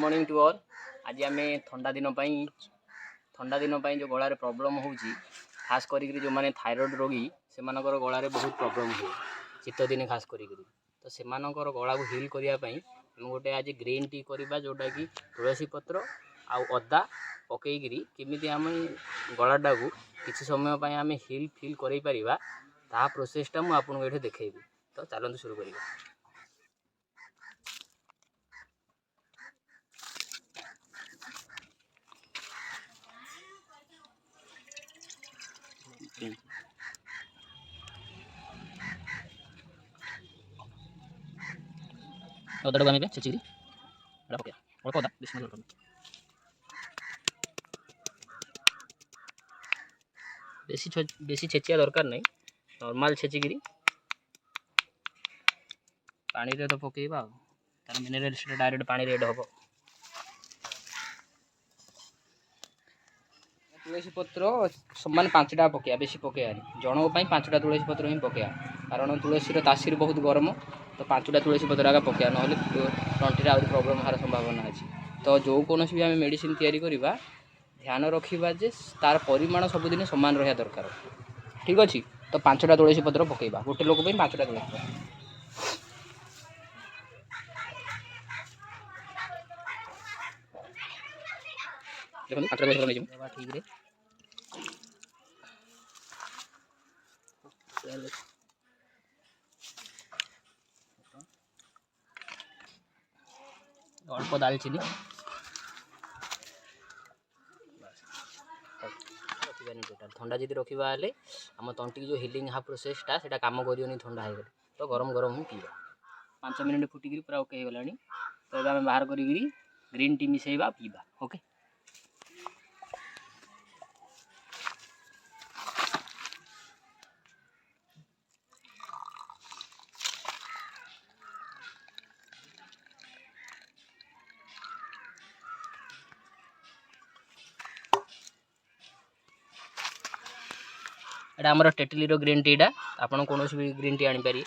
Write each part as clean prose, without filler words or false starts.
Morning to all. आज आम ठंडा दिन जो गलार प्रॉब्लम हो खास करी जो माने थायराइड रोगी से गलार बहुत प्रॉब्लम हुए शीत दिन खास करी तो से गला को हिल करने आम गोटे आज ग्रीन टी करवा जोटा कि तुलसी पत्र आ अदा पकईकरी केमी आम गलाटा को किसी समय आम हिल फिल कर प्रोसेसटा मुझे आपको ये देखी। तो चलते शुरू करिए। अदा को आम छेचिकी पकड़ अल्प अदा बेसी छेचिया दरकार नहीं, नॉर्मल छेचिकी पानी रे तो पकेबा तार मिनरल्स डायरेक्ट पानी रेड हम। तुलसी पत्र समान 5टा पकड़ा बेसी पकड़ा जनों 5टा तुलसी पत्र ही पकड़ा कारण तुलसी तासीर बहुत गरम तो 5टा तुलसी पत्र आगे पकड़ा ना तंटी आहरी प्रोब्लेम होवार संभावना अच्छी। तो जो कौन भी आम मेडिसिन तैयारी करवा ध्यान रखा जे तार परिमाण सबुदिन सामान रहा दरकार। ठीक अच्छे तो 5टा तुलसी पत्र पकड़ा गोटे लोक 5टा तुलसी पत्र। देखो 5टा तुलसी पत्र ठीक है अल्प दालचीनी टोटाल ठंडा जी रखा आम तंटी जो हिलिंग हा प्रोसेसटा से कम कर ठंडा हो तो गरम गरम ही पीवा 5 मिनट फुटिक पूरा ओके हो गला। तो आम बाहर करी ग्रीन टी मिसेबा पीवा। ओके एटा हमर टेटली रो ग्रीन टी आपन कौन भी ग्रीन टी आनी पारि।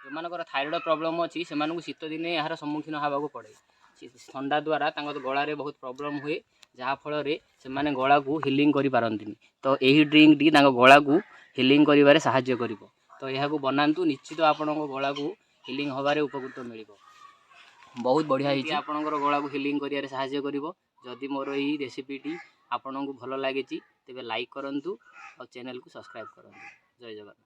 जो थायराइड प्रॉब्लम अच्छी से शीत दिन यार सम्मुखीन होगा पड़े ठंडा द्वारा गलार बहुत प्रॉब्लम हुए जहाँफल से गला को हिलिंग कर पारती। तो यही ड्रिंक टी गला को हिलिंग कर साहाय्य कर। तो यह बनातु निश्चित आपण गला को हिलिंग होबार उपकृत मिल बहुत बढ़िया ही आपणकर गला को हिलिंग कर साहाय्य कर। जदि मोर यही रेसिपीटी आपन को भल लगी तेज लाइक करूँ और चैनल को सब्सक्राइब करूँ। जय जगन्नाथ।